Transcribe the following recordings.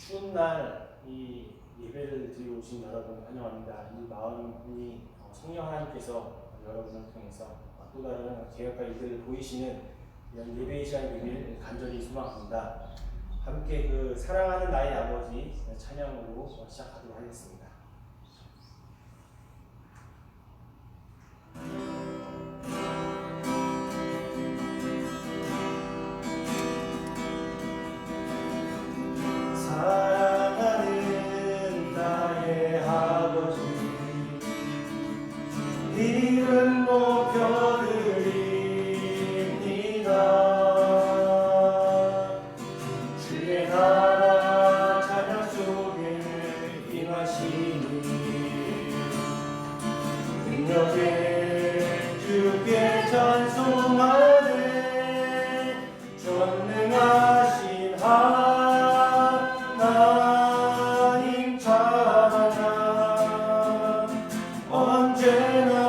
추운 날 이 예배를 드리고 오신 여러분 환영합니다. 이 마음이 성령 하나님께서 여러분을 통해서 또 다른 계획과 일들을 보이시는 이런 예배의 시간이 되길 간절히 소망합니다. 함께 그 사랑하는 나의 아버지 찬양으로 시작하도록 하겠습니다. 이름 높여드립니다. 주의 나라 찬양 속에 임하시니 능력에 주께 찬송하네. 전능하신 하나님 찬양 언제나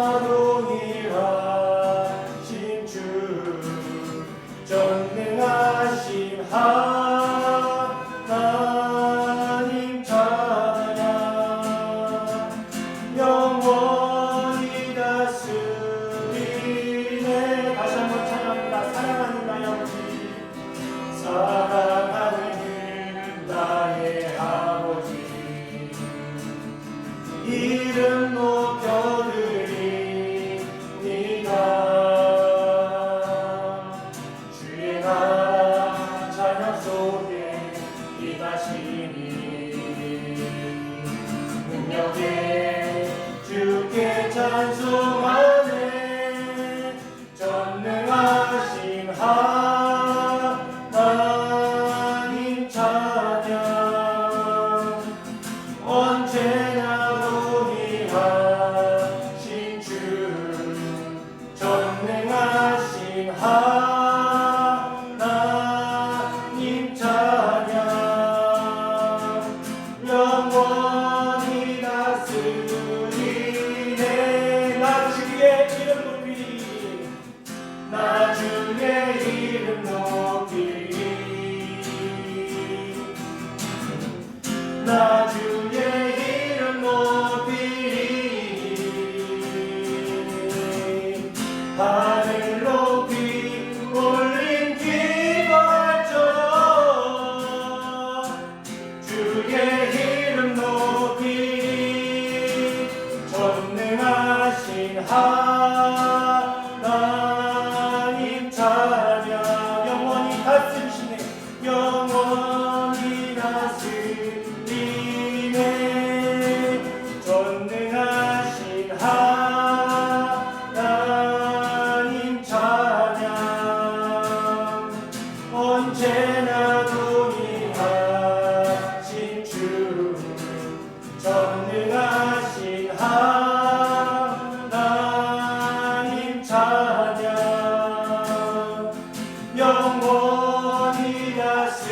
전능하신 하나님 찬양 영원히 다스리네. 다시 한번 찬양합니다. 사랑하는 나의 아버지, 사랑하는 나의 아버지, 이름 높여드립니다. 찬양 속에 임하시니 능력에 주께 찬송하네. 전능하신 하나님 찬양 언제나 동일하신 주 전능하신 하나님 찬양 영원히 다스리네. 나 주의 이름 높이리, 나 주의 이름 높이리, 나 주의 이름 높이리. 하늘 높이 올린 기발전 주의 이름 높이리. 전능하신 하나님 찬양 영원히 다스리시네. 영원히 다스리네. 전능하신 하나님 찬양 언제나 동일하신 주 전능하신 하나님 찬양 영원히 다스리네.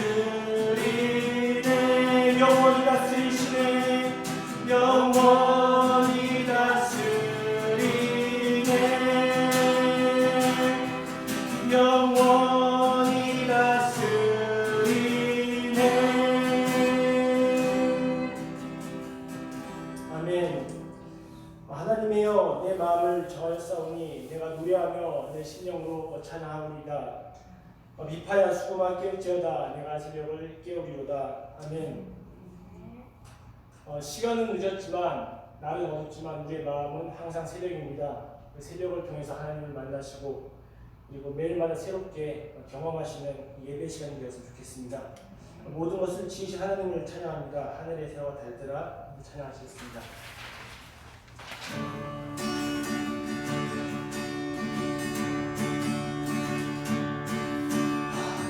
영원히 다스리시네. 영원히 다스리네. 영원히 다스리네. 아멘. 하나님이여, 내 마음을 저하였사오니 내가 노래하며 내 심령으로 찬양하오리이다. 미파야 수고만 깨울지어다. 내가 새벽을 깨우리로다. 아멘. 시간은 늦었지만 날은 어둡지만 우리의 마음은 항상 새벽입니다. 그 새벽을 통해서 하나님을 만나시고 그리고 매일마다 새롭게 경험하시는 예배 시간이 되었으면 좋겠습니다. 모든 것을 지으신 하나님을 찬양합니다. 하늘의 새와 달들아 찬양하시겠습니다.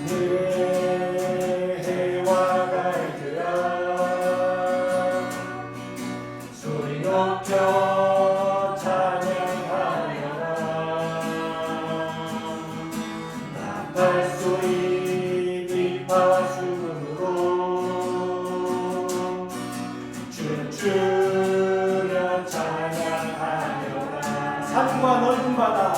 하늘의 해와 달들아 소리 높여 찬양하여라. 나팔소리 비파와 수금으로 춤추며 찬양하여라. 산과 넓은 바다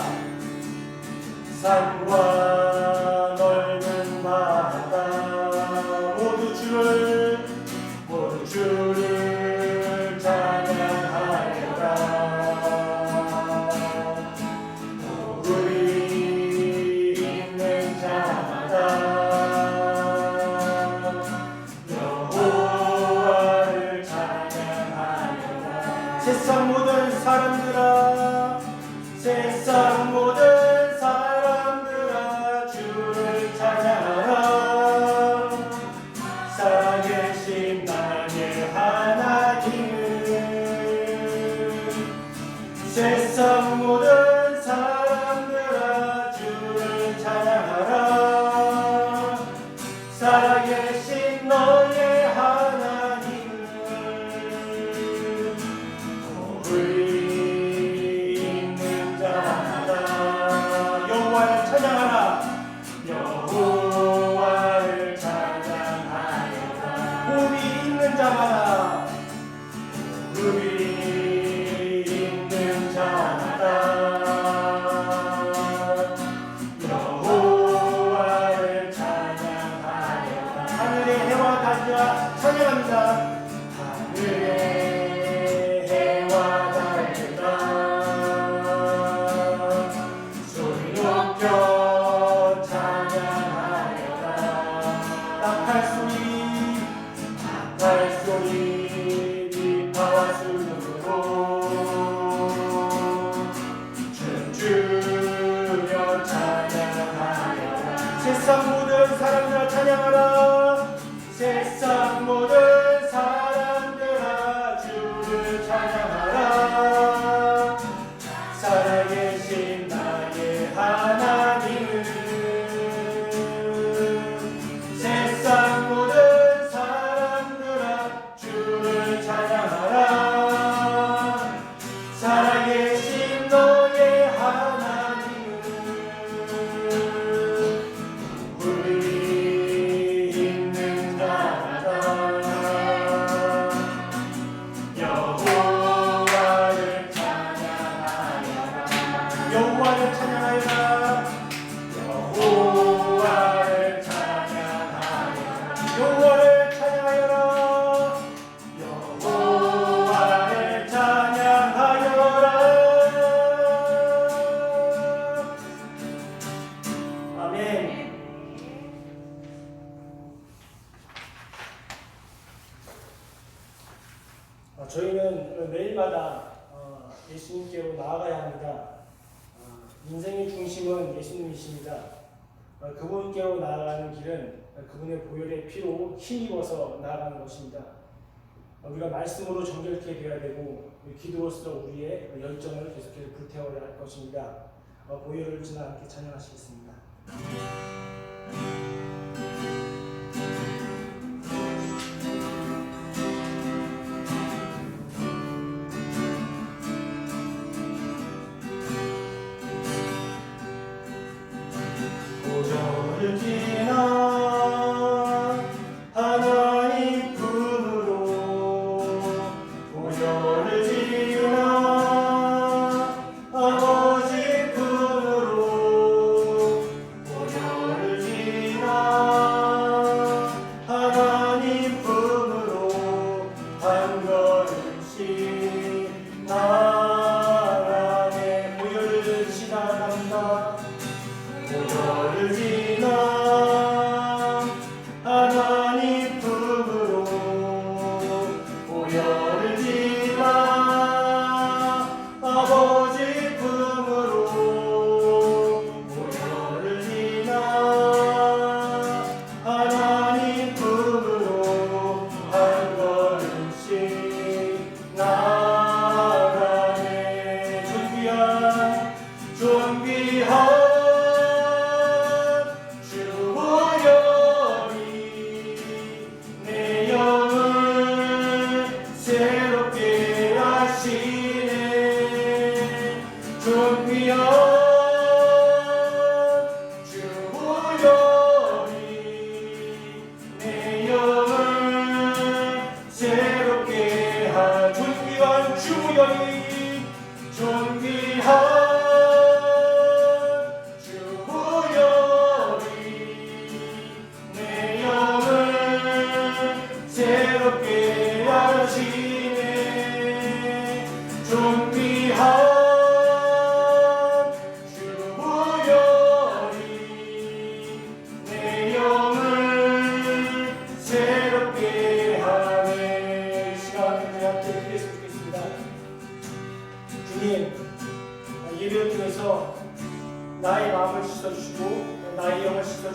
산과 넓은 바다 모두 주를 찬양하여라. 무릎이 있는 자마다 여호와를 찬양하여라. 세상 모든 사람들아 세상 모든 사람들아 주를 찬양하라. 살아계신 나의 하나님을 세상 모든 사람들아 주를 찬양하라. 살아계신 너의 하나님을 우리 있는 자마다 여호와를 찬양하라. 여호와를 찬양하여라. 우리 있는 자마다 우리 있는 자마다 여호와를 찬양하여라. 하늘의 해와 달들아 찬양합니다. 하늘의 해와 달들아 소리 높여 찬양하여라. 나팔소리 비파와 수금으로 춤추며 찬양하여라. 세상 모든 사람들아 찬양하라. 세상 모든 사람들아 주를 찬양하라. 살아계신 나의 하나님을 세상 모든 사람들아 주를 찬양하라. 살아계신 너의 하나님을 우리 있는 자마다 여호와를 찬양하여라. 여호와를 찬양하여라. 여호와를 찬양하여라. 여호와를 찬양하여라. 여호와를 찬양하여라. 아멘. 저희는 매일마다 예수님께로 나아가야 합니다. 인생의 중심은 예수님이십니다. 그분께로 나아가는 길은 그분의 보혈의 피로 힘입어서 나아가는 것입니다. 우리가 말씀으로 정결케 되어야 되고 기도로서 우리의 열정을 계속해서 불태워야 할 것입니다. 보혈을 지나 함께 찬양하시겠습니다. 고전을 지나 하나님 품으로 고전을 지나 아버지 품으로 고전을 지나 하나님 품으로 한 걸음씩 나라의 보혈을 지나간다. 보혈을 지나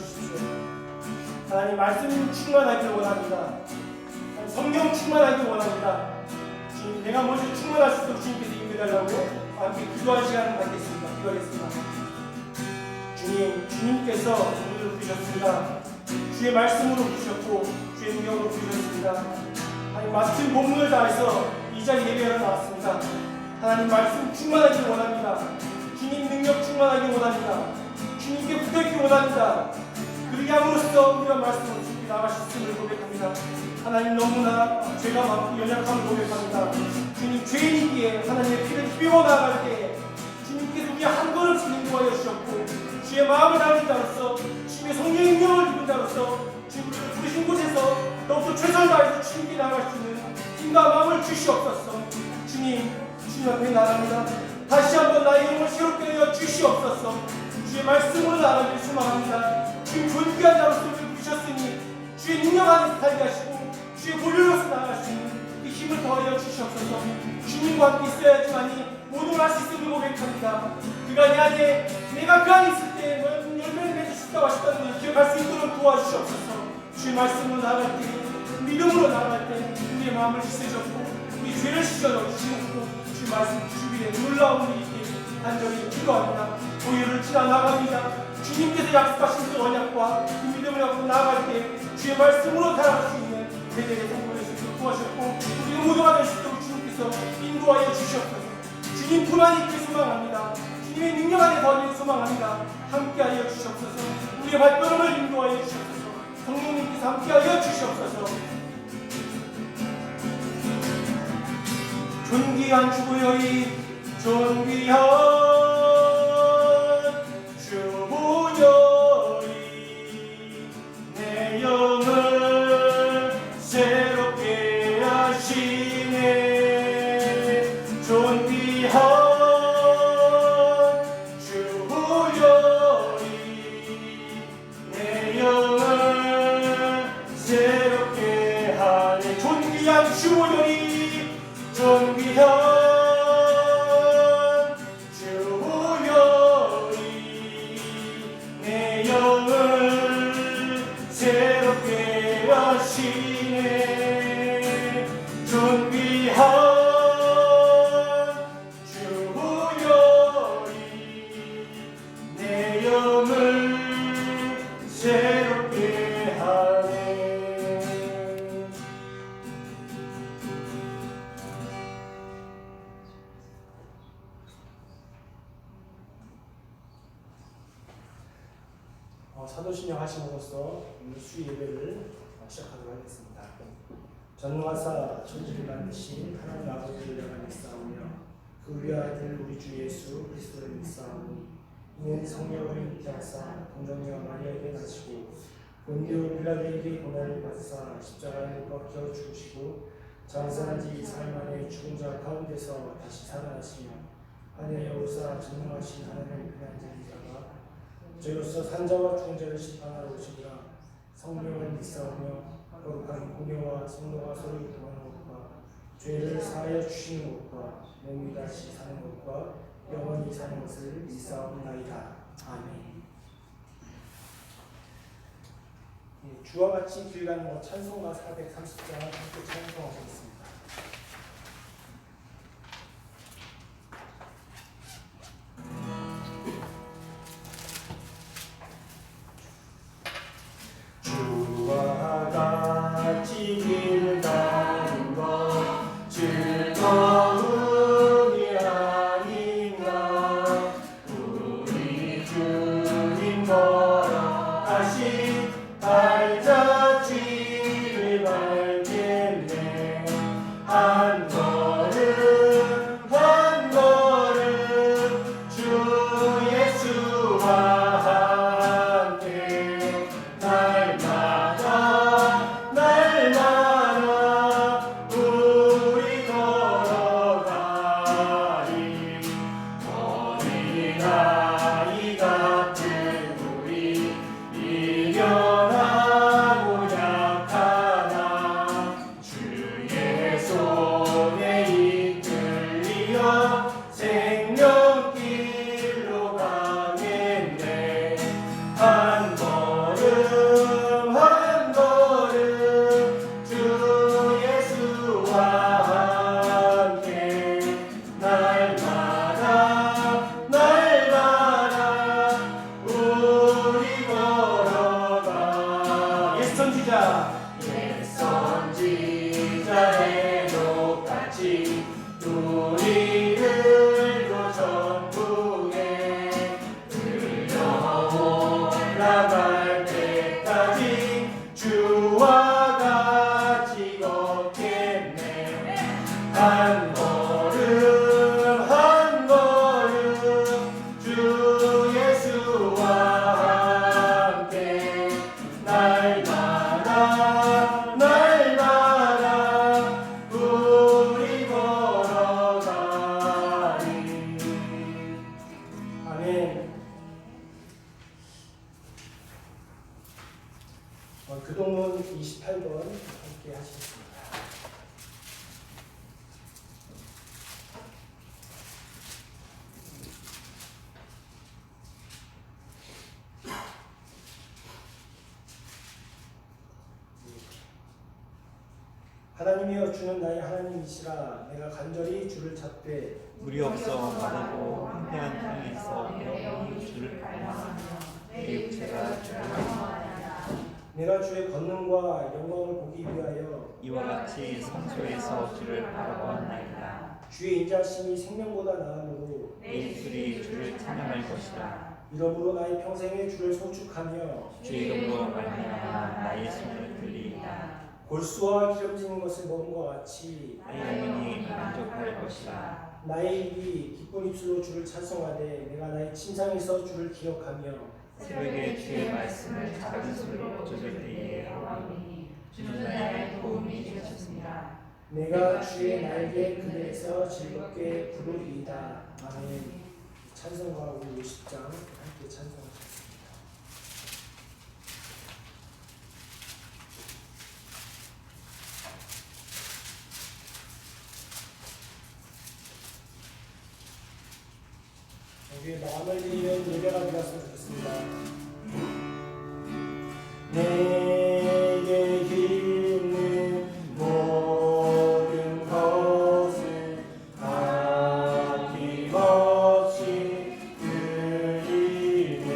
주십시오. 하나님 말씀 충만하길 원합니다. 성령 충만하길 원합니다. 주님, 내가 먼저 충만할 수 있도록 주님께서 인도해달라고 함께 기도할 시간을 갖겠습니다. 기도하겠습니다. 주님, 주님께서 우리를 부르셨습니다. 주의 말씀으로 부르셨고 주의 능력으로 부르셨습니다. 하나님 마침 본문을 다해서 이 자리 예배하러 나왔습니다. 하나님 말씀 충만하길 원합니다. 주님 능력 충만하길 원합니다. 주님께 붙어있길 원합니다. 그렇게 함으로써 우리가 말씀을 주께 나가셨음을 고백합니다. 하나님 너무나 죄가 많고 연약함을 고백합니다. 주님 죄인이기에 하나님의 피를 희비워 나아갈 때에 주님께서 우리 한 걸음씩 인도하여 주셨고 주의 마음을 다진 자로서 주님의 성령의 능력을 입은 자로서 주님을 부르신 곳에서 더욱더 최선을 다해서 주님께 나아갈 수 있는 힘과 마음을 주시옵소서. 주님 앞에 나갑니다. 다시 한번 나의 영을 새롭게 하여 주시옵소서. 주의 말씀으로 나아가길 소망합니다. 주님 존귀한 자로서 우리를 부르셨으니 주의 능력 안에서 살게 하시고 주의 보혈로서 나아갈 수 있는 그 힘을 더하여 주시옵소서. 주님과 함께 있어야지만이 모든 걸 할 수 있음을 고백합니다. 그가 내 안에 내가 그 안에 있을 때 너는 열매를 맺을 수 있다고 하셨다는 것을 기억할 수 있도록 도와주시옵소서. 주의 말씀으로 나아갈 때 믿음으로 나아갈 때 우리의 마음을 씻으셨고 우리 죄를 씻어주시고 주의 말씀 주위에 놀라운 일이 있기를 간절히 기도합니다. 보혈을 지나 나갑니다. 주님께서 약속하신 그 언약과 그 믿음을 갖고 나아갈 때 주의 말씀으로 살아갈 수 있는 대대의 성공을 주시고 도와주셨고 우리 모두가 될 수 있도록 주님께서 인도하여 주시옵소서. 주님뿐만 있길 소망합니다. 주님의 능력 안에 더하기를 소망합니다. 함께하여 주시옵소서. 우리의 발걸음을 인도하여 주시옵소서. 성령님께서 함께하여 주시옵소서. 존귀한 주보혈이 존귀한 주보혈이 내 영을 새롭게 하시네. 존귀한 주보혈이 내 영을 새롭게 하네. 존귀한 주보혈이 존귀한 주보혈이 내 영을 새롭게 하시네. 존귀한 주보혈이 내 영을 새롭게 하네. 사도신경 하심으로써 수 예배를 시작하도록 하겠습니다. 전능하사 천지를 만드신 하나님 아버지를 내가 믿사오며 그 위아들 우리 주 예수 그리스도를 믿사오니 이는 성령을 믿게 하사 동정녀 마리아에게 나시고 본디오 빌라도에게 고난을 받으사 십자가에 못 박혀 죽으시고 장사한 지 4일 만에 죽은 자 가운데서 다시 살아나시며 하늘에 오르사 전능하신 하나님의 편한 자가 저로서 산자와 죽은 자를 심판하러 오시리라. 성령을 믿사오며 거룩한 공예와 성도가 서로 교통하는 것과 죄를 사하여 주시는 것과 몸이 다시 사는 것과 영원히 사는 것을 믿사옵나이다. 아멘. 주와 같이 길 가는 것 찬송가 430장 함께 찬송하겠습니다. 미련하고 약한 한 걸음 주 예수와 함께 날마다 우리 걸어가. 옛 선지자의 녹같이 우리들도 전국에 올라갈 때까지 주와 같이 걷겠네. 한 걸음 주 예수와 함께 날마다 우리 걸어가리. 아멘. 교동문 28번 함께 하시겠습니다. 하나님이여 주는 나의 하나님이시라. 내가 간절히 주를 찾되 물이 없어 마르고 황폐한 땅에서 영원히 주를 갈망하며 내 육체가 주를 갈망하나이다. 내가 주의 권능과 영광을 보기 위하여 이와 같이 성소에서 주를 바라보았나이다. 주의 인자심이 생명보다 나으므로 내 입술이 주를 찬양할 것이라. 이러므로 나의 평생에 주를 소축하며 주 이름으로 말미암아 나의 손을 들리이다. 골수와 기름지는 것을 먹은 것 같이 나의 영혼이 만족할 것이라. 나의 입이 기쁜 입술로 주를 찬송하되 내가 나의 침상에서 주를 기억하며 새벽에 주의 말씀을 작은 소리로 쫓을 때에 여호와니 주는 나의 도움이 되셨습니다. 내가 주의 날개 그늘에서 즐겁게 부르리이다. 아멘. 찬송가 우리 50장 함께 찬송하겠습니다. 여기 마음을 드리는 예배가 되었으면 좋겠습니다. 내게 있는 모든 것을 아낌없이 드리네.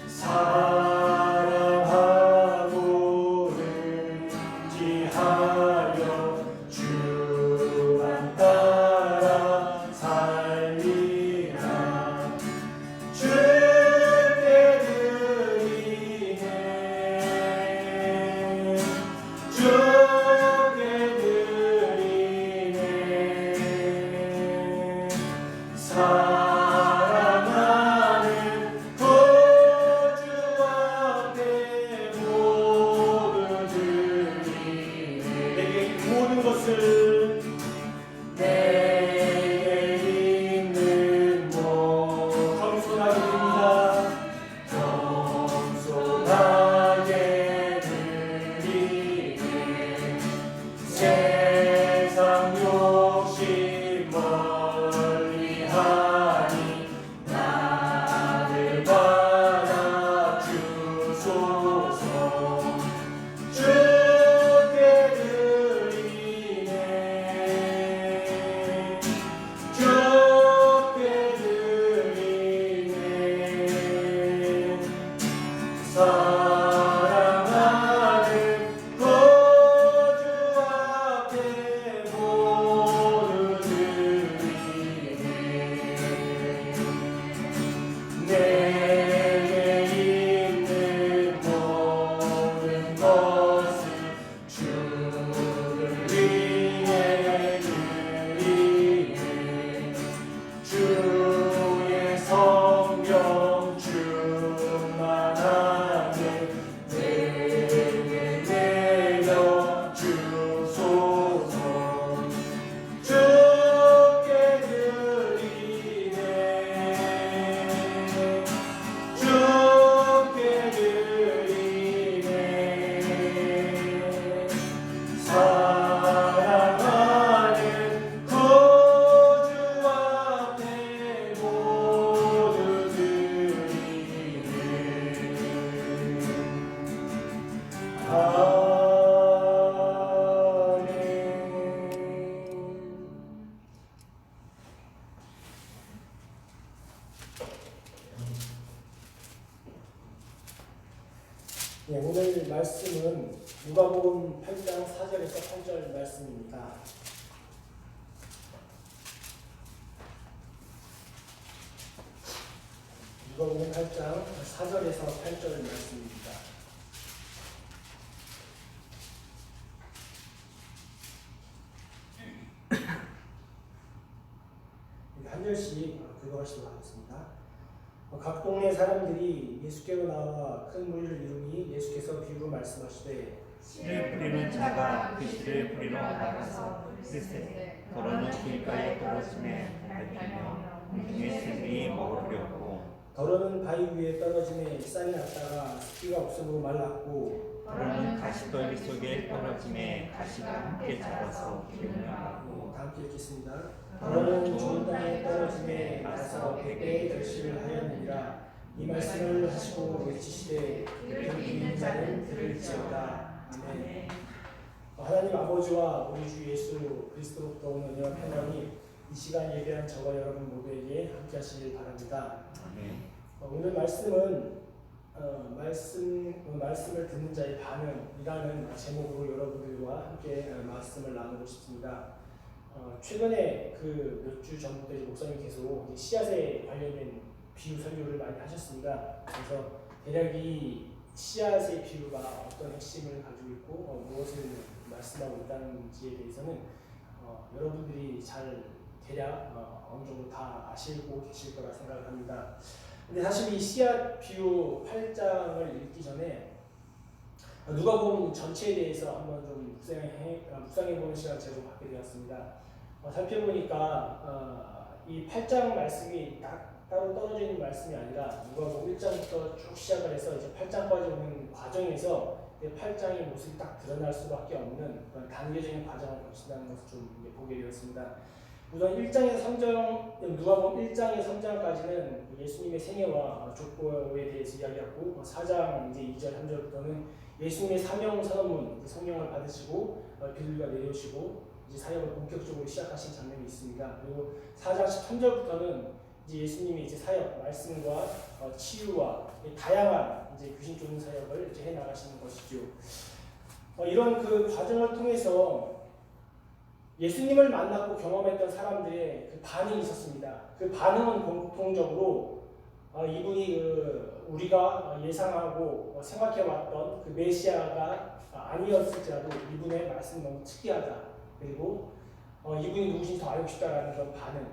사랑하고 의지하여 주만 따라 살리라. 주께 드리네. 주께 드리네. 사랑하는 구주 앞에 모두 드리네. 내게 모든 것을 내게 있는 겸손하게 드립니다. 겸손하게 드리네. 세상 욕심 멀리하니 나를 받아 주소서. 주께 드리네. 주께 드리네. 사랑하는 구주 앞에 모두 드리네. 내게 있는 모든 네, 오늘 말씀은 누가복음 8장 4절에서 8절 말씀입니다. 누가복음 8장 4절에서 8절 말씀입니다. 한 절씩 긁어가시도록 하겠습니다. 각 동네 사람들이 예수께로 나와 큰 무리를 이루니 예수께서 비유로 말씀하시되 씨를 뿌리는 자가 그 씨를 뿌리러 나가서 글쎄 더러는 길가에 떨어짐에 밟히며 공중의 새들이 먹으려고 더러는 바위 위에 떨어짐에 싹이 났다가 습기가 없으므로 말랐고 더러는 가시떨기 속에 떨어짐에 가시가 함께 자라서 기름을 하고 다 함께 읽겠습니다. 더러는 좋은 땅에 떨어짐에 나서 100배의 결실을 하였느니라. 이 말씀을 하시고 외치시되 그 믿는 자는 들을지어다. 아멘. 하나님 아버지와 우리 주 예수 그리스도로부터 온 은혜와 평안이 이 시간 예배한 저와 여러분 모두에게 함께 하시길 바랍니다. 오늘 말씀은 말씀을 듣는 자의 반응이라는 제목으로 여러분들과 함께 말씀을 나누고 싶습니다. 최근에 그 몇 주 전부터 목사님께서 씨앗에 관련된 비유 설교를 많이 하셨습니다. 그래서 대략 이 씨앗의 비유가 어떤 핵심을 가지고 있고 무엇을 말씀하고 있다는지에 대해서는 여러분들이 잘 대략 어느 정도 다 아시고 계실 거라 생각합니다. 근데 사실 이 씨앗 비유 8장을 읽기 전에 누가복음 전체에 대해서 한번 좀 묵상해보는 시간을 제가 갖게 되었습니다. 살펴보니까 이 8장 말씀이 따로 떨어져 있는 말씀이 아니라 누가복음 1장부터 쭉 시작을 해서 이제 8장까지 오는 과정에서 8장의 모습이 딱 드러날 수밖에 없는 그런 단계적인 과정을 거친다는 것을 좀 보게 되었습니다. 우선 1장에서 3장, 누가복음 1장에서 3장까지는 예수님의 생애와 족보에 대해서 이야기하고 4장 이제 2절 3절부터는 예수님의 사명 선언문, 성령을 받으시고 비둘기가 내려오시고 이제 사역을 본격적으로 시작하신 장면이 있습니다. 그리고 4장 13절부터는 이제 예수님이 이제 사역, 말씀과 치유와 다양한 이제 귀신 쫓는 사역을 이제 해 나가시는 것이죠. 이런 그 과정을 통해서 예수님을 만났고 경험했던 사람들의 그 반응이 있었습니다. 그 반응은 공통적으로 이분이 우리가 예상하고 생각해왔던 그 메시아가 아니었을지라도 이분의 말씀이 너무 특이하다. 그리고 이분이 누구신지 더 알고 싶다라는 그런 반응.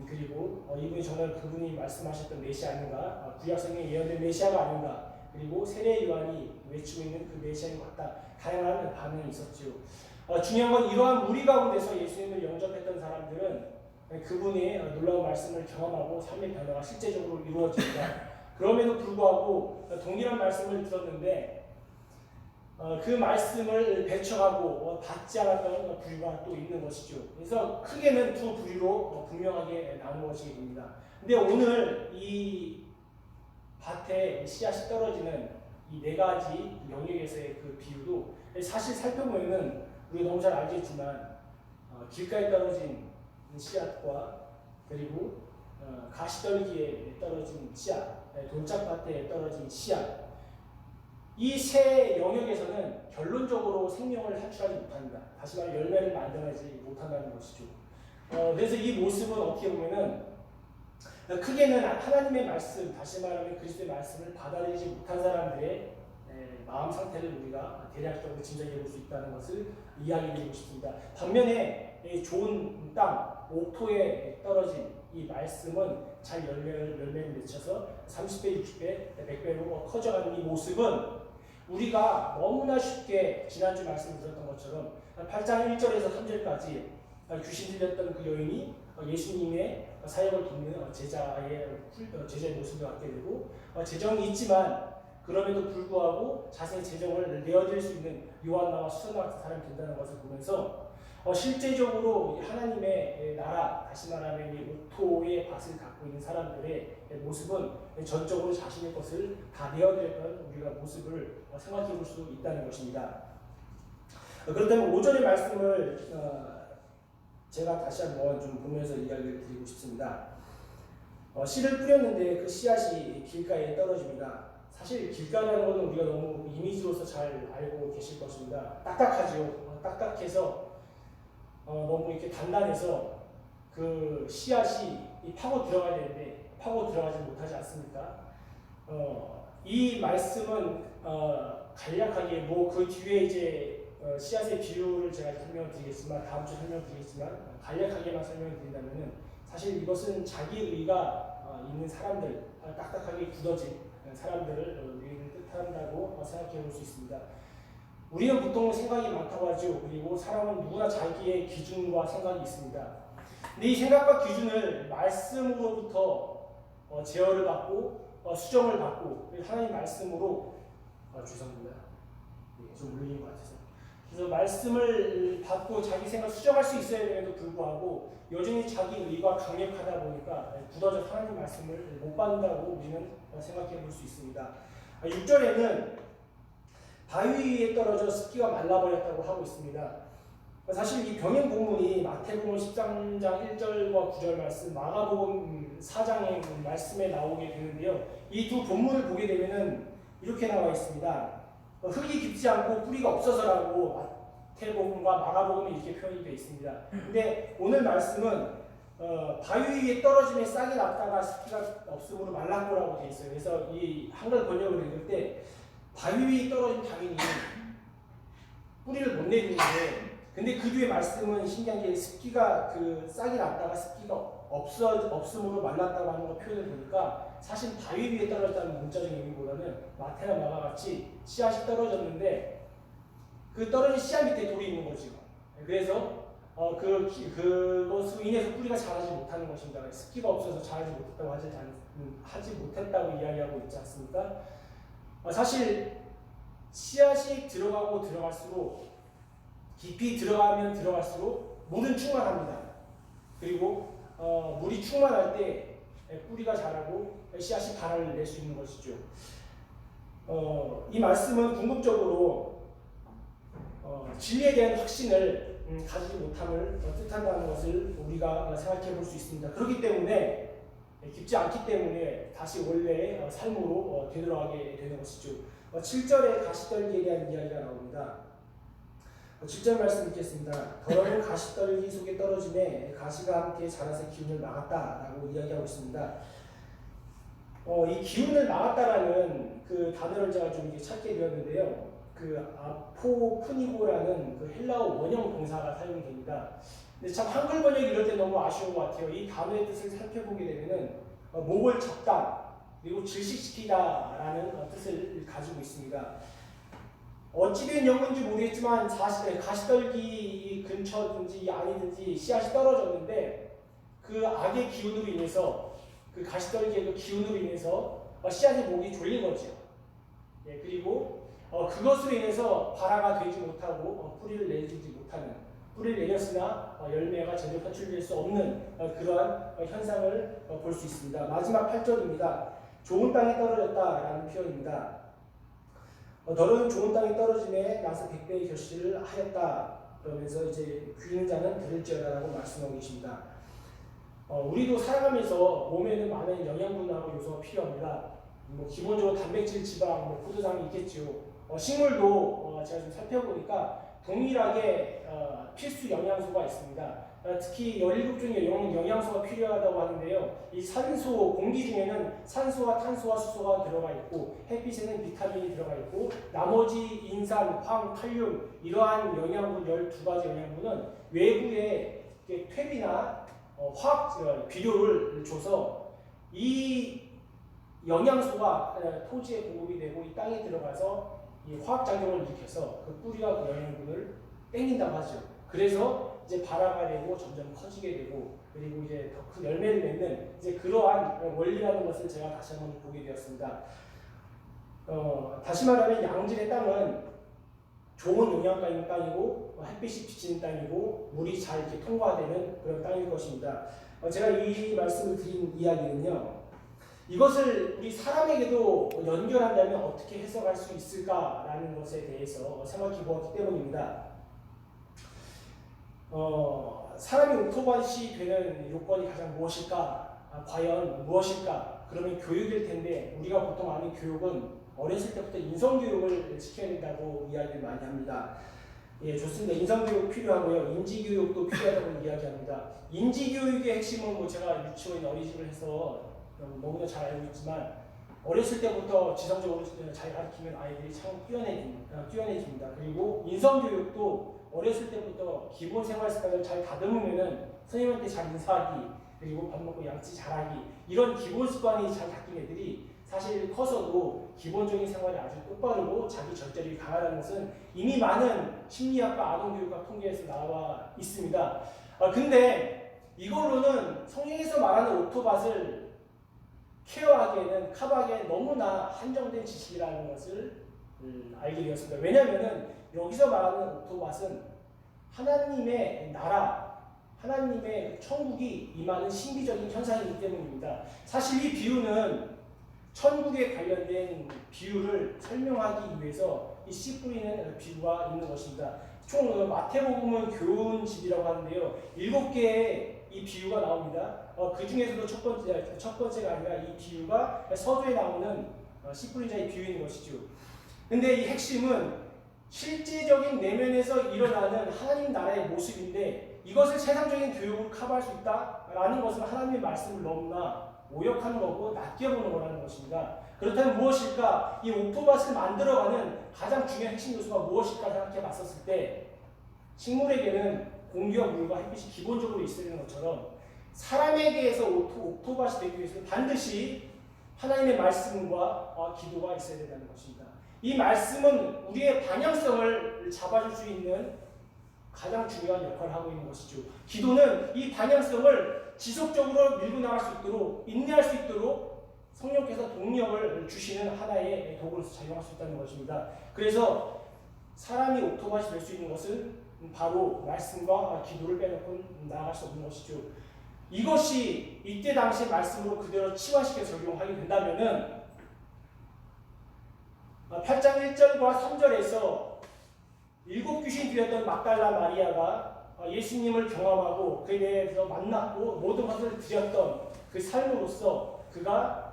그리고 이분이 정말 그분이 말씀하셨던 메시아 아닌가, 구약성경에 예언된 메시아가 아닌가, 그리고 세례 요한이 외치고 있는 그 메시아인 것 같다. 다양한 반응이 있었죠. 중요한 건 이러한 무리 가운데서 예수님을 영접했던 사람들은 그분의 놀라운 말씀을 경험하고 삶의 변화가 실제적으로 이루어집니다. 그럼에도 불구하고 동일한 말씀을 들었는데 그 말씀을 배척하고 받지 않았던 부류가 또 있는 것이죠. 그래서 크게는 두 부류로 분명하게 나누어지게 됩니다. 근데 오늘 이 밭에 씨앗이 떨어지는 이 네 가지 영역에서의 그 비유도 사실 살펴보면은 우리가 너무 잘 알겠지만 길가에 떨어진 씨앗과 그리고 가시떨기에 떨어진 씨앗, 돌짝밭에 떨어진 씨앗, 이 세 영역에서는 결론적으로 생명을 산출하지 못합니다. 다시 말해 열매를 만들어내지 못한다는 것이죠. 그래서 이 모습은 어떻게 보면은 크게는 하나님의 말씀, 다시 말하면 그리스도의 말씀을 받아들이지 못한 사람들의 마음 상태를 우리가 대략적으로 짐작해 볼 수 있다는 것을 이야기드리고 싶습니다. 반면에 좋은 땅, 옥토에 떨어진 이 말씀은 잘 열매를 맺혀서 30배, 60배, 100배로 커져가는 이 모습은 우리가 너무나 쉽게 지난주 말씀 드렸던 것처럼 8장 1절에서 3절까지 귀신 들렸던 그 여인이 예수님의 사역을 돕는 제자의 모습을 갖게 되고 재정이 있지만 그럼에도 불구하고 자신의 재정을 내어드릴 수 있는 요한나와 수산나 같은 사람이 된다는 것을 보면서 실제적으로 하나님의 나라, 다시 말하면 이 옥토의 밭을 갖고 있는 사람들의 모습은 전적으로 자신의 것을 다 내어드렸던 우리가 모습을 생각해 볼 수 있다는 것입니다. 그렇다면 5절의 말씀을 제가 다시 한번 좀 보면서 이야기를 드리고 싶습니다. 씨를 뿌렸는데 그 씨앗이 길가에 떨어집니다. 사실 길가라는 것은 우리가 너무 이미지로 교수로서 잘 알고 계실 것입니다. 딱딱하죠. 딱딱해서 너무 이렇게 단단해서 그 씨앗이 파고 들어가야 되는데 파고 들어가지 못하지 않습니까? 이 말씀은 간략하게 그 뒤에 이제 씨앗의 비유를 제가 설명드리겠지만 다음 주 설명드리겠지만 간략하게만 설명드린다면은 사실 이것은 자기 의가 있는 사람들, 딱딱하게 굳어진 사람들을 의를 뜻한다고 생각해 볼 수 있습니다. 우리는 보통 생각이 많다고 하죠. 그리고 사람은 누구나 자기의 기준과 생각이 있습니다. 근데 이 생각과 기준을 말씀으로부터 제어를 받고 수정을 받고 하나님 말씀으로 죄송합니다. 좀 울린 것 같아서. 그래서 말씀을 받고 자기 생각 수정할 수 있어야 됨에도 불구하고 여전히 자기 의가 강력하다 보니까 굳어져 하나님 말씀을 못 받는다고 우리는 생각해 볼 수 있습니다. 6절에는 바위 위에 떨어져 습기가 말라버렸다고 하고 있습니다. 사실 이 병행 본문이 마태복음 13장 1절과 9절 말씀, 마가복음 4장의 말씀에 나오게 되는데요. 이 두 본문을 보게 되면은 이렇게 나와 있습니다. 흙이 깊지 않고 뿌리가 없어서라고 마태복음과 마가복음이 이렇게 표현이 되어 있습니다. 근데 오늘 말씀은 바위 위에 떨어짐에 싹이 났다가 습기가 없음으로 말랐고라고 되어 있어요. 그래서 이 한글 번역을 읽을 때 바위 위에 떨어진 당연히 뿌리를 못 내리는데 근데 그 뒤에 말씀은 신기한 게 습기가 그 싹이 났다가 습기가 없음으로 말랐다고 하는 거 표현을 보니까 사실 바위 위에 떨어졌다는 문자적인 의미보다는 마태나 마가 같이 씨앗이 떨어졌는데 그 떨어진 씨앗 밑에 돌이 있는 거죠. 그래서 그것으로 인해서 뿌리가 자라지 못하는 것입니다. 습기가 없어서 자라지 못했다고 하지 못했다고 이야기하고 있지 않습니까? 사실 씨앗이 들어가고 들어갈수록 깊이 들어가면 들어갈수록 물은 충만합니다. 그리고 물이 충만할 때 뿌리가 자라고 씨앗이 발화를 낼 수 있는 것이죠. 이 말씀은 궁극적으로 진리에 대한 확신을 가지지 못함을 뜻한다는 것을 우리가 생각해 볼 수 있습니다. 그렇기 때문에 깊지 않기 때문에 다시 원래의 삶으로 되돌아가게 되는 것이죠. 7절에 가시떨기에 대한 이야기가 나옵니다. 7절 말씀 읽겠습니다. 더러운 가시떨기 속에 떨어짐에 가시가 함께 자라서 기운을 막았다라고 이야기하고 있습니다. 이 기운을 막았다라는 그 단어를 제가 좀 찾게 되었는데요. 그 아포푸니고라는 그 헬라어 원형 동사가 사용이 됩니다. 근데 참 한글 번역이 이럴 때 너무 아쉬운 것 같아요. 이 단어의 뜻을 살펴보게 되면은 목을 잡다 그리고 질식시키다라는 뜻을 가지고 있습니다. 어찌된 영문인지 모르겠지만 사실 가시떨기 근처든지 아니든지 씨앗이 떨어졌는데 그 악의 기운으로 인해서 그 가시떨기의 그 기운으로 인해서 씨앗의 목이 졸린 거죠. 그리고 그것으로 인해서 발화가 되지 못하고 뿌리를 내리지 못하는 뿌리를 내렸으나 열매가 제대로 표출될 수 없는 그러한 현상을 볼 수 있습니다. 마지막 8절입니다. 좋은 땅에 떨어졌다라는 표현입니다. 너는 좋은 땅에 떨어짐에 나서 100배의 결실을 하였다. 그러면서 이제 귀는 자는 들을지어다라고 말씀하고 계십니다. 우리도 살아가면서 몸에는 많은 영양분하고 요소가 필요합니다. 기본적으로 단백질, 지방, 포도당이 있겠죠. 식물도 제가 좀 살펴보니까 동일하게 필수 영양소가 있습니다. 특히 17종의 영양소가 필요하다고 하는데요. 이 산소, 공기 중에는 산소와 탄소와 수소가 들어가 있고 햇빛에는 비타민이 들어가 있고 나머지 인산, 황, 칼륨 이러한 영양분 12가지 영양분은 외부에 퇴비나 화학 비료를 줘서 이 영양소가 토지에 공급이 되고 이 땅에 들어가서 이 화학작용을 일으켜서 그 뿌리와 그 영양분을 땡긴다고 하죠. 그래서 이제 발화가 되고 점점 커지게 되고 그리고 이제 더 큰 열매를 맺는 이제 그러한 원리라는 것을 제가 다시 한번 보게 되었습니다. 다시 말하면 양질의 땅은 좋은 영양가 있는 땅이고 햇빛이 비치는 땅이고 물이 잘 이렇게 통과되는 그런 땅일 것입니다. 제가 이 말씀을 드린 이야기는요. 이것을 우리 사람에게도 연결한다면 어떻게 해석할 수 있을까라는 것에 대해서 생각해 보았기 때문입니다. 사람이 오토바이 되는 요건이 가장 무엇일까? 과연 무엇일까? 그러면 교육일 텐데 우리가 보통 아는 교육은 어렸을 때부터 인성교육을 시켜야 된다고 이야기를 많이 합니다. 예, 좋습니다. 인성교육 필요하고요. 인지교육도 필요하다고 이야기합니다. 인지교육의 핵심은 뭐 제가 유치원 어린이집을 해서 너무나 잘 알고 있지만 어렸을 때부터 지성적으로 잘 가르치면 아이들이 참 뛰어내집니다. 그리고 인성교육도 어렸을 때부터 기본 생활 습관을 잘 다듬으면은 선생님한테 잘 인사하기, 그리고 밥 먹고 양치 잘하기, 이런 기본 습관이 잘 바뀐 애들이 사실 커서도 기본적인 생활이 아주 똑바르고 자기 절제력이 강하다는 것은 이미 많은 심리학과 아동교육과 통계에서 나와 있습니다. 근데 이걸로는 성경에서 말하는 오토밭을 케어하기에는 커버하기에 너무나 한정된 지식이라는 것을 알게 되었습니다. 왜냐하면 여기서 말하는 오토밭은 하나님의 나라, 하나님의 천국이 임하는 신비적인 현상이기 때문입니다. 사실 이 비유는 천국에 관련된 비유를 설명하기 위해서 이 씨 뿌리는 비유가 있는 것입니다. 총 마태복음은 교훈집이라고 하는데요. 7개의 이 비유가 나옵니다. 그 중에서도 첫 번째가 아니라 이 비유가 서두에 나오는 씨 뿌린 자의 비유인 것이죠. 근데 이 핵심은 실제적인 내면에서 일어나는 하나님 나라의 모습인데 이것을 세상적인 교육으로 커버할 수 있다라는 것은 하나님의 말씀을 너무나 오역하는 거고 낮게 보는 거라는 것입니다. 그렇다면 무엇일까? 이 오토밭을 만들어가는 가장 중요한 핵심 요소가 무엇일까 생각해 봤었을 때 식물에게는 공기와 물과 햇빛이 기본적으로 있어야 되는 것처럼 사람에게서 오토밭이 되기 위해서는 반드시 하나님의 말씀과 기도가 있어야 된다는 것입니다. 이 말씀은 우리의 방향성을 잡아줄 수 있는 가장 중요한 역할을 하고 있는 것이죠. 기도는 이 방향성을 지속적으로 밀고 나갈 수 있도록, 인내할 수 있도록 성령께서 동력을 주시는 하나의 도구로서 작용할 수 있다는 것입니다. 그래서 사람이 오토밭이 될 수 있는 것은 바로 말씀과 기도를 빼놓고 나아갈 수 없는 것이죠. 이것이 이때 당시 말씀으로 그대로 치환시켜서 적용하게 된다면은 8장 1절과 3절에서 7 귀신 들렸던 막달라 마리아가 예수님을 경험하고 그에 대해서 만났고 모든 것을 드렸던 그 삶으로서 그가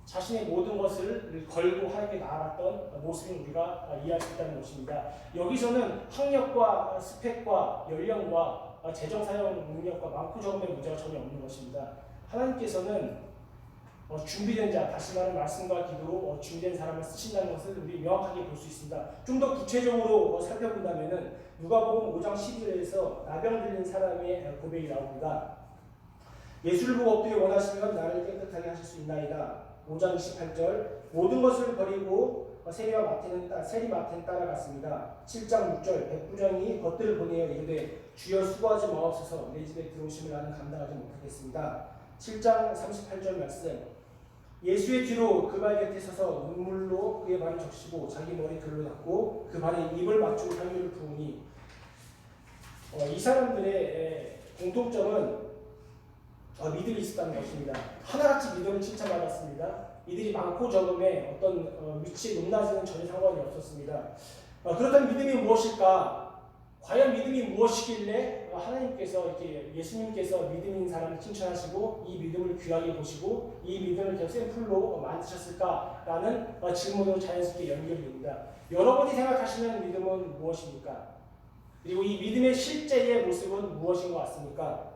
자신의 모든 것을 걸고 하나님께 나아갔던 모습을 우리가 이해할 수 있다는 것입니다. 여기서는 학력과 스펙과 연령과 재정사용 능력과 많고 적음의 문제가 전혀 없는 것입니다. 하나님께서는 준비된 자, 다시 말하는 말씀과 기도로 준비된 사람을 쓰신다는 것을 우리 명확하게 볼 수 있습니다. 좀 더 구체적으로 살펴본다면 누가복음 5장 11절에서 나병 들린 사람의 고백이 나옵니다. 예수를 보고 엎드려 원하시면 나를 깨끗하게 하실 수 있나이다. 5장 28절 모든 것을 버리고 세리마태는 따라갔습니다. 7장 6절 백부장이 벗들을 보내어 이르되 주여 수고하지 마옵소서 내 집에 들어오심을 나는 감당하지 못하겠습니다. 7장 38절 말씀 예수의 뒤로 그 발 곁에 서서 눈물로 그의 발을 적시고 자기 머리 들로 닦고 그 발에 입을 맞추고 향유를 부으니 이 사람들의 공통점은 믿음이 있었다는 것입니다. 하나같이 믿음을 칭찬받았습니다. 이들이 많고 적음에 어떤 위치에 높낮이는 전혀 상관이 없었습니다. 그렇다면 믿음이 무엇일까? 과연 믿음이 무엇이길래 하나님께서 이렇게 예수님께서 믿음 있는 사람을 칭찬하시고 이 믿음을 귀하게 보시고 이 믿음을 계속 샘플로 만드셨을까라는 질문으로 자연스럽게 연결됩니다. 여러분이 생각하시는 믿음은 무엇입니까? 그리고 이 믿음의 실제의 모습은 무엇인 것 같습니까?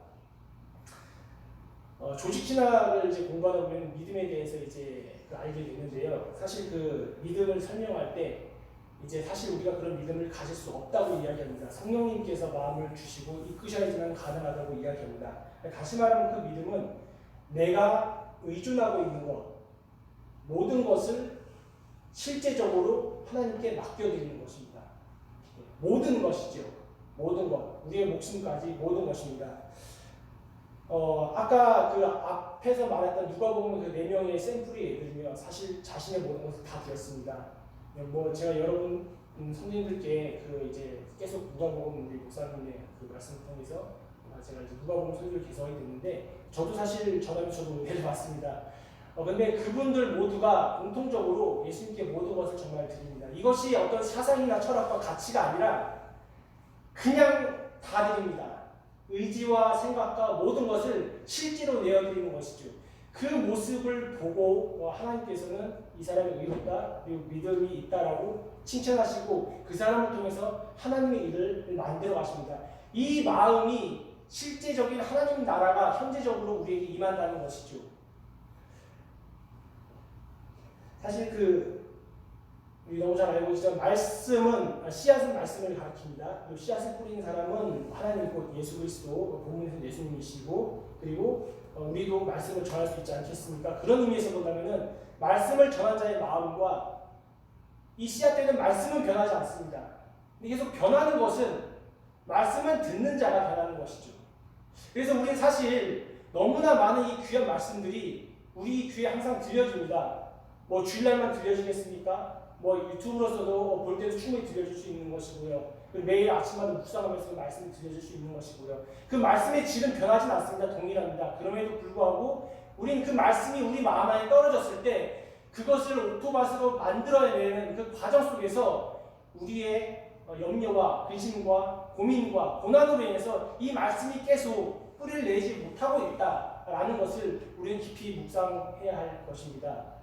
조직 신학을 이제 공부하다 보면 믿음에 대해서 이제 알게 되는데요. 사실 그 믿음을 설명할 때 이제 사실 우리가 그런 믿음을 가질 수 없다고 이야기합니다. 성령님께서 마음을 주시고 이끄셔야지만 가능하다고 이야기합니다. 다시 말하면 그 믿음은 내가 의존하고 있는 것, 모든 것을 실제적으로 하나님께 맡겨드리는 것입니다. 모든 것이죠. 모든 것, 우리의 목숨까지 모든 것입니다. 아까 그 앞에서 말했던 누가복음 그 4명의 샘플이 애들이며 사실 자신의 모든 것을 다 드렸습니다. 뭐 제가 여러분 선생님들께 그 이제 계속 누가복음 우리 목사님의 그 말씀을 통해서 제가 이제 누가복음 설교를 개성하게 됐는데 저도 사실 전하면서 저도 은혜를 받습니다. 근데 그분들 모두가 공통적으로 예수님께 모든 것을 정말 드립니다. 이것이 어떤 사상이나 철학과 가치가 아니라 그냥 다 드립니다. 의지와 생각과 모든 것을 실제로 내어드리는 것이죠. 그 모습을 보고 하나님께서는 이 사람이 의롭다 그리고 믿음이 있다라고 칭찬하시고 그 사람을 통해서 하나님의 일을 만들어 가십니다. 이 마음이 실제적인 하나님 나라가 현재적으로 우리에게 임한다는 것이죠. 사실 우리 너무 잘 알고 있지만 씨앗은 말씀을 가리킵니다. 그리고 씨앗을 뿌리는 사람은 하나님 곧 예수 그리스도, 본문에서 예수님이시고, 그리고 우리도 말씀을 전할 수 있지 않겠습니까? 그런 의미에서 본다면은 말씀을 전한 자의 마음과 이 씨앗되는 말씀은 변하지 않습니다. 근데 계속 변하는 것은 말씀은 듣는 자가 변하는 것이죠. 그래서 우리는 사실 너무나 많은 이 귀한 말씀들이 우리 귀에 항상 들려집니다. 뭐 주일날만 들려지겠습니까? 뭐 유튜브로서도 볼 때도 충분히 들려줄 수 있는 것이고요. 그리고 매일 아침마다 묵상하면서 말씀이 들려줄 수 있는 것이고요. 그 말씀의 질은 변하진 않습니다. 동일합니다. 그럼에도 불구하고 우리는 그 말씀이 우리 마음 안에 떨어졌을 때 그것을 오토바스로 만들어내는 그 과정 속에서 우리의 염려와 근심과 고민과 고난으로 인해서 이 말씀이 계속 뿌리를 내지 못하고 있다라는 것을 우리는 깊이 묵상해야 할 것입니다.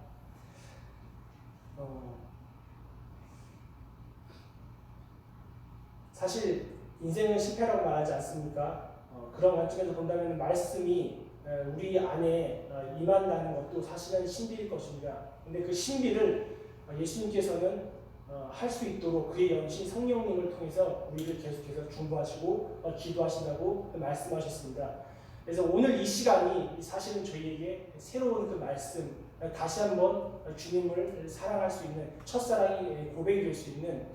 사실 인생은 실패라고 말하지 않습니까? 그런 관점에서 본다면 말씀이 우리 안에 임한다는 것도 사실은 신비일 것입니다. 근데 그 신비를 예수님께서는 할 수 있도록 그의 영신 성령님을 통해서 우리를 계속해서 중보하시고 기도하신다고 말씀하셨습니다. 그래서 오늘 이 시간이 사실은 저희에게 새로운 그 말씀, 다시 한번 주님을 사랑할 수 있는 첫사랑이 고백이 될 수 있는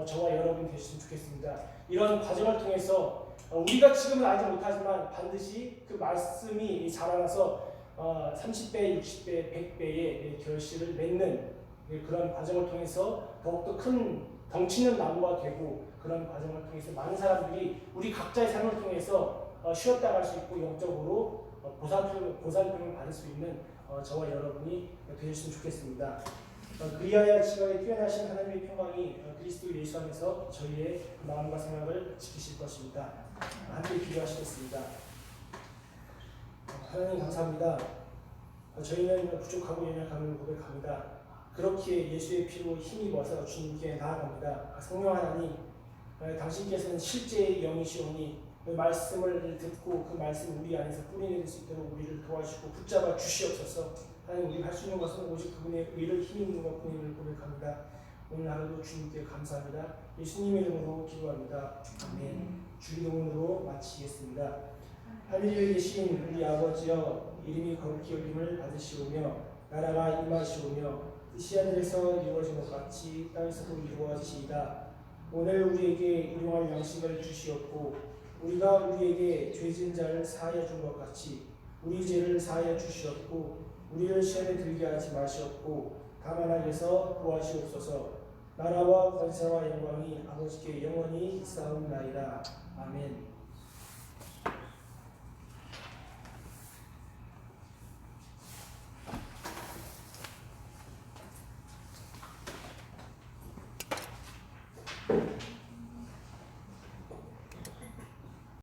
저와 여러분이 되셨으면 좋겠습니다. 이런 과정을 통해서 우리가 지금은 알지 못하지만 반드시 그 말씀이 자라나서 30배, 60배, 100배의 결실을 맺는 그런 과정을 통해서 더욱더 큰 덩치는 나무가 되고, 그런 과정을 통해서 많은 사람들이 우리 각자의 삶을 통해서 쉬었다 갈 수 있고 영적으로 보살핌을 받을 수 있는 저와 여러분이 되셨으면 좋겠습니다. 그리하여 지각에 뛰어나신 하나님의 평강이 그리스도 예수 안에서 저희의 마음과 생각을 지키실 것입니다. 함께 기도하시겠습니다. 하나님 감사합니다. 저희는 부족하고 연약함을 고백합니다. 그렇게 예수의 피로 힘입어서 주님께 나아갑니다. 성령 하나님, 당신께서는 실제의 영이시오니 그 말씀을 듣고 그 말씀을 우리 안에서 뿌리내릴 수 있도록 우리를 도와주시고 붙잡아 주시옵소서. 하나님, 우리가 할 수 있는 것은 오직 그분의 의를 힘입는 것뿐임을 고백합니다. 오늘 하루도 주님께 감사합니다. 예수님의 이름으로 기도합니다. 아멘. 주기도문으로 마치겠습니다. 하늘에 계신 우리 아버지여, 이름이 거룩히 여김을 받으시오며 나라가 임하시오며 뜻이 하늘에서 이루어진 것 같이 땅에서도 이루어지이다. 오늘 우리에게 일용할 양식을 주시옵고 우리가 우리에게 죄 지은 자를 사하여 준 것 같이 우리 죄를 사하여 주시옵고 우리를 시험에 들게 하지 마시옵고 다만 악에서 구하시옵소서. 나라와 권세와 영광이 아버지께 영원히 있사옵나이다. 아멘.